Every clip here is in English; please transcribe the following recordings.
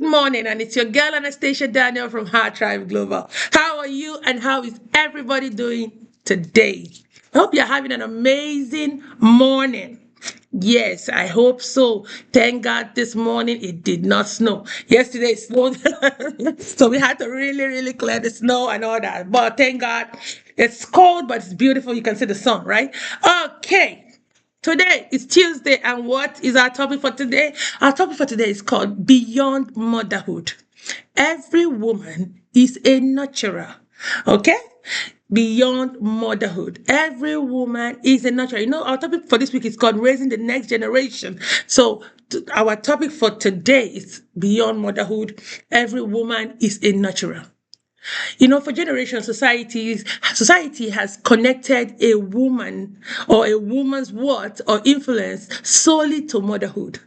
Morning, and it's your girl Anastasia Daniel from Heart Tribe Global. How are you, and how is everybody doing today? I hope you're having an amazing morning. Yes, I hope so. Thank God this morning it did not snow. Yesterday it snowed, so we had to really clear the snow and all that. But thank God it's cold, but it's beautiful. You can see the sun, right? Okay. Today is Tuesday, and what is our topic for today? Our topic for today is called Beyond Motherhood. Every woman is a nurturer. Okay? Beyond motherhood. Every woman is a nurturer. Our topic for this week is called Raising the Next Generation. So, our topic for today is Beyond Motherhood. Every woman is a nurturer. For generations, society has connected a woman or a woman's worth or influence solely to motherhood.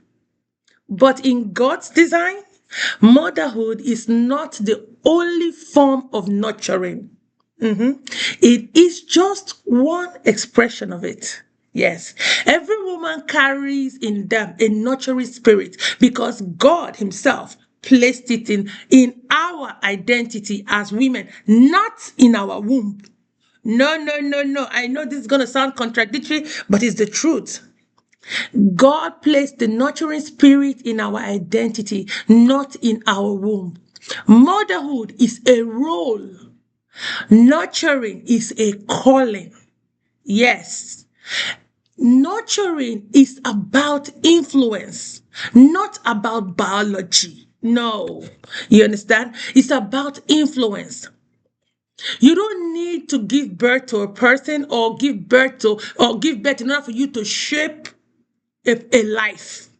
But in God's design, motherhood is not the only form of nurturing. It is just one expression of it. Yes, every woman carries in them a nurturing spirit because God Himself placed it in our identity as women, not in our womb. No, no, no, no. I know this is going to sound contradictory, but it's the truth. God placed the nurturing spirit in our identity, not in our womb. Motherhood is a role. Nurturing is a calling. Yes. Nurturing is about influence, not about biology. No. You understand? It's about influence. You don't need to give birth to a person or give birth in order for you to shape a life.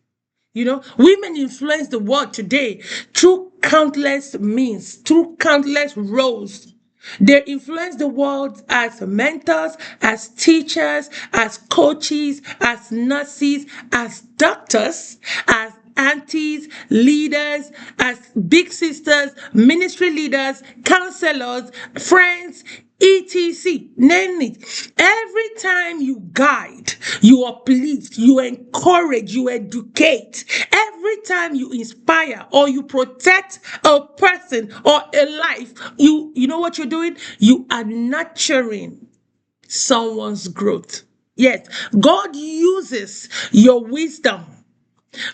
Women influence the world today through countless means, through countless roles. They influence the world as mentors, as teachers, as coaches, as nurses, as doctors, as aunties, leaders, as big sisters, ministry leaders, counselors, friends, etc. Name it. Every time you guide, you uplift, you encourage, you educate. Every time you inspire or you protect a person or a life, you know what you're doing? You are nurturing someone's growth. Yes, God uses your wisdom.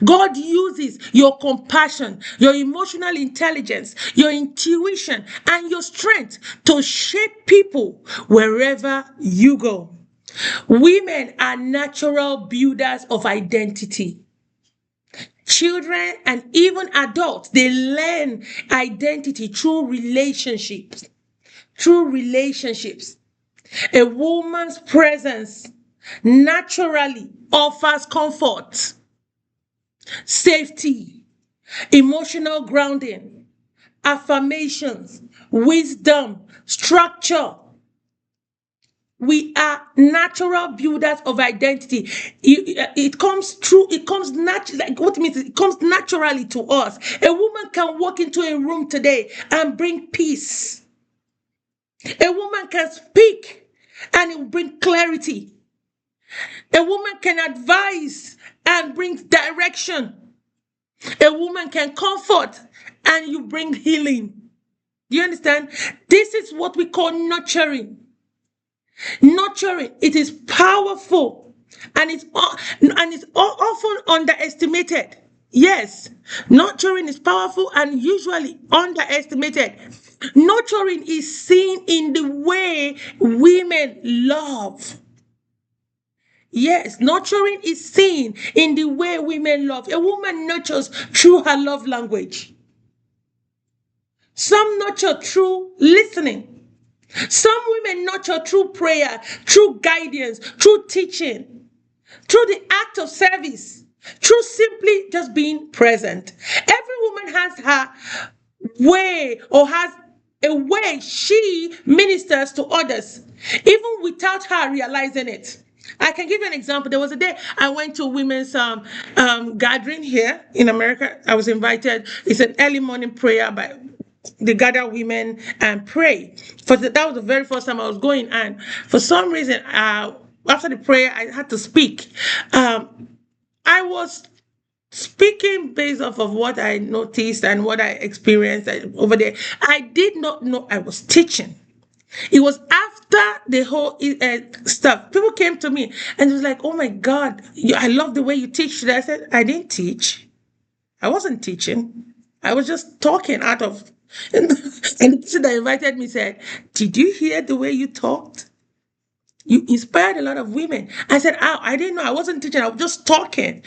God uses your compassion, your emotional intelligence, your intuition, and your strength to shape people wherever you go. Women are natural builders of identity. Children and even adults, they learn identity through relationships. Through relationships. A woman's presence naturally offers comfort, safety, emotional grounding, affirmations, wisdom, structure. We are natural builders of identity. It comes true. It comes naturally. Like what it means, it comes naturally to us. A woman can walk into a room today and bring peace. A woman can speak and it will bring clarity. A woman can advise and bring direction. A woman can comfort and you bring healing. Do you understand? This is what we call nurturing. Nurturing, it is powerful and it's often underestimated. Yes, nurturing is powerful and usually underestimated. Nurturing is seen in the way women love. Yes, nurturing is seen in the way women love. A woman nurtures through her love language. Some nurture through listening. Some women nurture through prayer, through guidance, through teaching, through the act of service, through simply just being present. Every woman has her way or has a way she ministers to others, even without her realizing it. I can give you an example. There was a day I went to a women's gathering here in America. I was invited. It's an early morning prayer by they gather women and pray. That was the very first time I was going, and for some reason, after the prayer, I had to speak. I was Speaking based off of what I noticed and what I experienced over there, I did not know I was teaching. It was after the whole stuff. People came to me and it was like, "Oh my God, I love the way you teach today." I said, "I didn't teach. I wasn't teaching. I was just talking out of." And the person that invited me said, "Did you hear the way you talked? You inspired a lot of women." I said, "Oh, I didn't know. I wasn't teaching. I was just talking."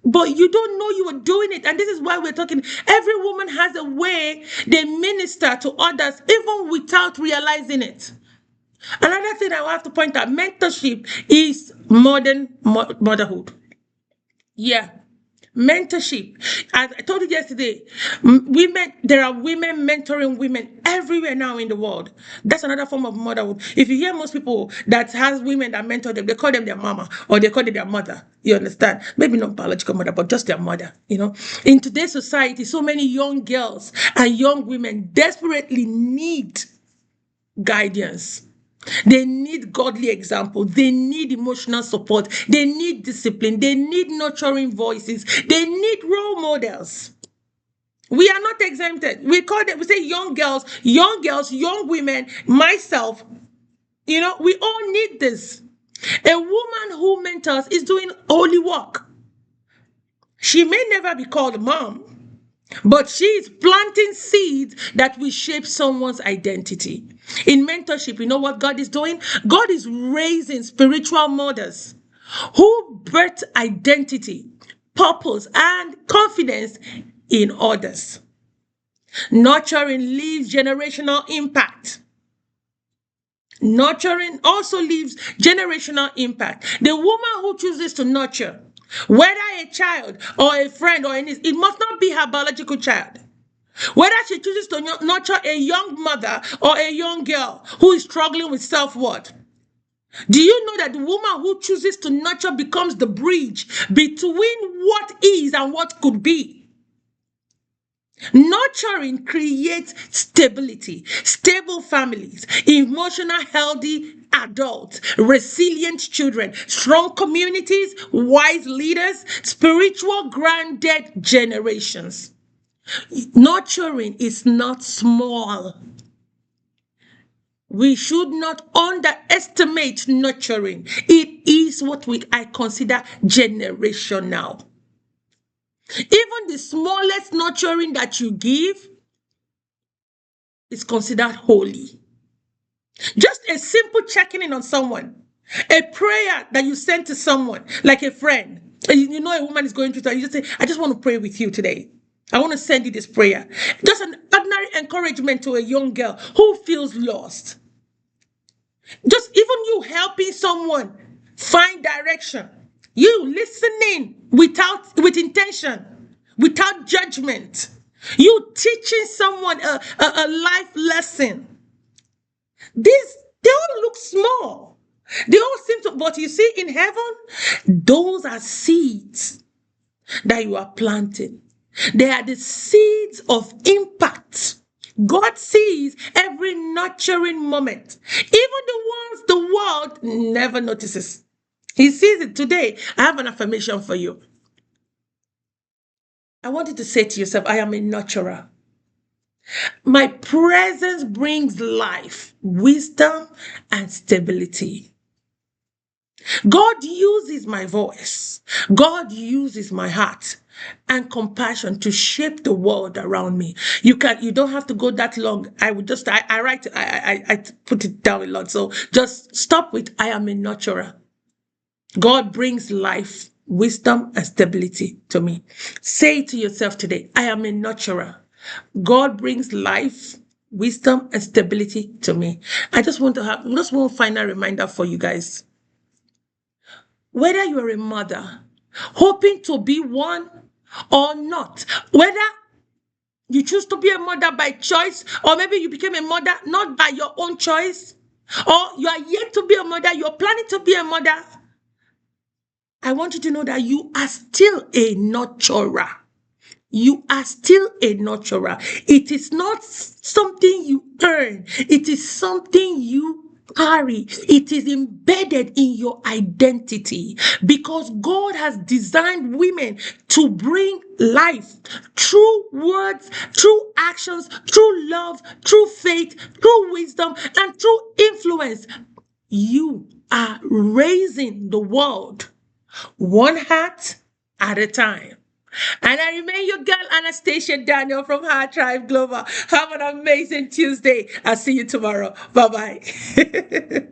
But you don't know you were doing it. And this is why we're talking. Every woman has a way they minister to others, even without realizing it. Another thing I have to point out, mentorship is modern motherhood. Yeah. Mentorship. As I told you yesterday, women, there are women mentoring women everywhere now in the world. That's another form of motherhood. If you hear most people that has women that mentor them, they call them their mama or they call it their mother. You understand? Maybe not biological mother, but just their mother. In today's society, so many young girls and young women desperately need guidance. They need godly example. They need emotional support. They need discipline. They need nurturing voices. They need role models. We are not exempted. We call them, we say young girls, young women, myself. We all need this. A woman who mentors is doing holy work. She may never be called mom, but she is planting seeds that will shape someone's identity. In mentorship, you know what God is doing? God is raising spiritual mothers who birth identity, purpose, and confidence in others. Nurturing leaves generational impact. Nurturing also leaves generational impact. The woman who chooses to nurture, whether a child or a friend or it must not be her biological child. Whether she chooses to nurture a young mother or a young girl who is struggling with self-worth. Do you know that the woman who chooses to nurture becomes the bridge between what is and what could be? Nurturing creates stability, stable families, emotional healthy adults, resilient children, strong communities, wise leaders, spiritual grounded generations. Nurturing is not small. We should not underestimate nurturing. It is what I consider generational. Even the smallest nurturing that you give is considered holy. Just a simple checking in on someone, a prayer that you send to someone, like a friend. You know a woman is going through that. You just say, "I just want to pray with you today. I want to send you this prayer." Just an ordinary encouragement to a young girl who feels lost. Just even you helping someone find direction. You listening with intention, without judgment. You teaching someone a life lesson. These, they all look small. They all seem to, but you see, in heaven, those are seeds that you are planting. They are the seeds of impact. God sees every nurturing moment, even the ones the world never notices. He sees it today. I have an affirmation for you. I want you to say to yourself, "I am a nurturer. My presence brings life, wisdom, and stability. God uses my voice. God uses my heart and compassion to shape the world around me." You don't have to go that long. I would just, I write, I put it down a lot. So just stop with, "I am a nurturer. God brings life, wisdom, and stability to me." Say to yourself today, "I am a nurturer. God brings life, wisdom, and stability to me." I just want to have just one final reminder for you guys. Whether you're a mother, hoping to be one or not, whether you choose to be a mother by choice, or maybe you became a mother not by your own choice, or you are yet to be a mother, you're planning to be a mother, I want you to know that you are still a nurturer. You are still a nurturer. It is not something you earn. It is something you carry, it is embedded in your identity because God has designed women to bring life through words, through actions, through love, through faith, through wisdom, and through influence. You are raising the world one heart at a time. And I remain your girl, Anastasia Daniel from Hard Tribe Global. Have an amazing Tuesday. I'll see you tomorrow. Bye bye.